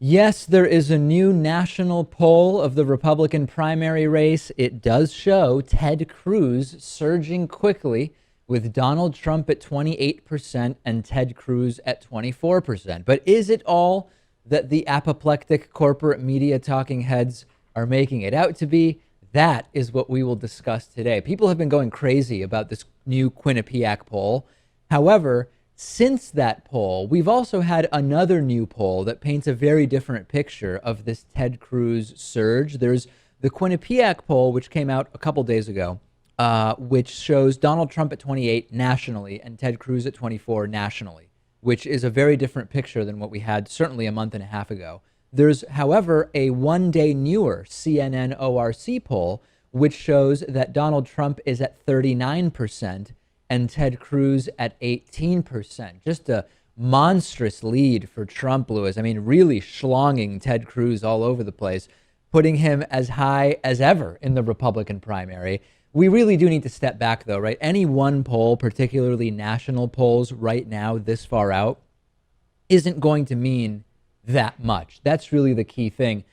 Yes, there is a new national poll of the Republican primary race. It does show Ted Cruz surging quickly with Donald Trump at 28% and Ted Cruz at 24%. But is it all that the apoplectic corporate media talking heads are making it out to be? That is what we will discuss today. People have been going crazy about this new Quinnipiac poll. However, since that poll, we've also had another new poll that paints a very different picture of this Ted Cruz surge. There's the Quinnipiac poll, which came out a couple days ago, which shows Donald Trump at 28 nationally and Ted Cruz at 24 nationally, which is a very different picture than what we had certainly a month and a half ago. There's, however, a one-day newer CNN ORC poll, which shows that Donald Trump is at 39% and Ted Cruz at 18%. Just a monstrous lead for Trump, Lewis. I mean, really schlonging Ted Cruz all over the place, putting him as high as ever in the Republican primary. We really do need to step back, though, right? Any one poll, particularly national polls right now, this far out, isn't going to mean that much. That's really the key thing.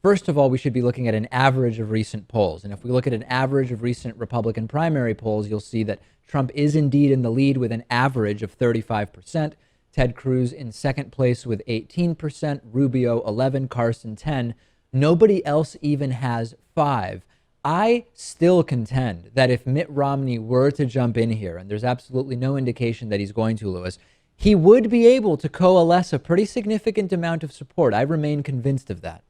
First of all, we should be looking at an average of recent polls. And if we look at an average of recent Republican primary polls, you'll see that Trump is indeed in the lead with an average of 35%. Ted Cruz in second place with 18%, Rubio 11, Carson 10. Nobody else even has 5. I still contend that if Mitt Romney were to jump in here, and there's absolutely no indication that he's going to, Lewis, he would be able to coalesce a pretty significant amount of support. I remain convinced of that.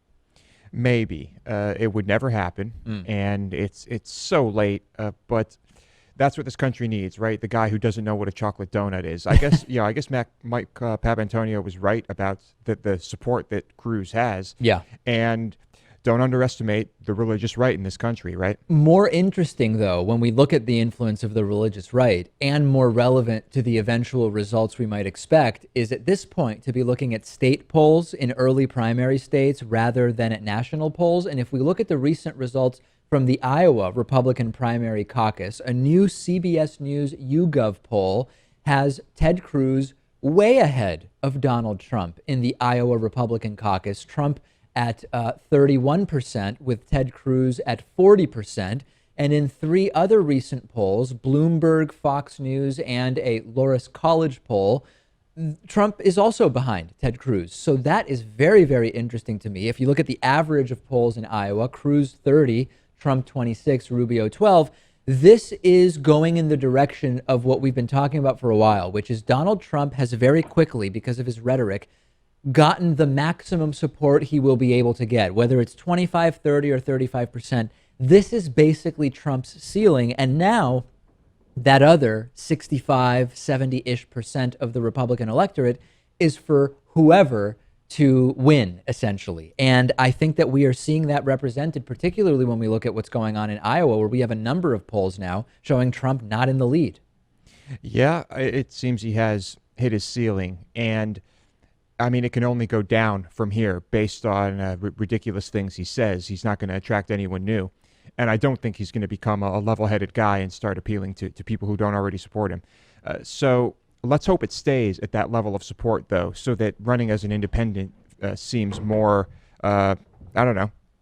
Maybe. It would never happen, and it's so late, but that's what this country needs, right? The guy who doesn't know what a chocolate donut is. I guess, I guess Mike Papantonio was right about the support that Cruz has. Yeah. And don't underestimate the religious right in this country, right? More interesting, though, when we look at the influence of the religious right, and more relevant to the eventual results we might expect, is at this point to be looking at state polls in early primary states rather than at national polls. And if we look at the recent results from the Iowa Republican Primary Caucus, a new CBS News YouGov poll has Ted Cruz way ahead of Donald Trump in the Iowa Republican Caucus. Trump at 31%, with Ted Cruz at 40%. And in 3 other recent polls, Bloomberg, Fox News, and a Loras College poll, Trump is also behind Ted Cruz. So that is very, very interesting to me. If you look at the average of polls in Iowa, Cruz 30, Trump 26, Rubio 12, this is going in the direction of what we've been talking about for a while, which is Donald Trump has very quickly, because of his rhetoric, gotten the maximum support he will be able to get, whether it's 25, 30, or 35%. This is basically Trump's ceiling. And now that other 65, 70-ish percent of the Republican electorate is for whoever to win, essentially. And I think that we are seeing that represented, particularly when we look at what's going on in Iowa, where we have a number of polls now showing Trump not in the lead. Yeah, it seems he has hit his ceiling. And I mean, it can only go down from here based on ridiculous things he says. He's not going to attract anyone new. And I don't think he's going to become a level-headed guy and start appealing to people who don't already support him. So let's hope it stays at that level of support, though, so that running as an independent seems more,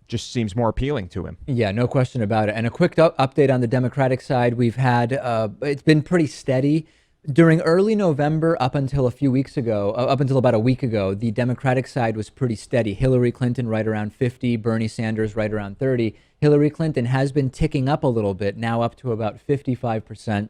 just seems more appealing to him. Yeah, no question about it. And a quick update on the Democratic side. We've had, it's been pretty steady. During early November, up until about a week ago, the Democratic side was pretty steady. Hillary Clinton right around 50, Bernie Sanders right around 30. Hillary Clinton has been ticking up a little bit, now up to about 55%,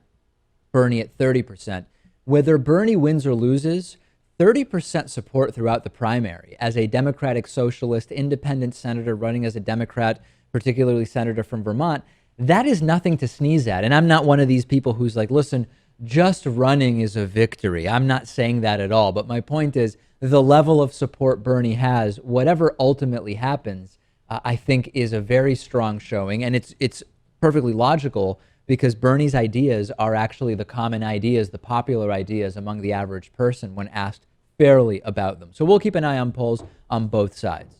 Bernie at 30%. Whether Bernie wins or loses, 30% support throughout the primary as a Democratic Socialist independent senator running as a Democrat, particularly senator from Vermont, that is nothing to sneeze at. And I'm not one of these people who's like, listen, just running is a victory. I'm not saying that at all. But my point is the level of support Bernie has, whatever ultimately happens, I think is a very strong showing. And it's perfectly logical because Bernie's ideas are actually the common ideas, the popular ideas among the average person when asked fairly about them. So we'll keep an eye on polls on both sides.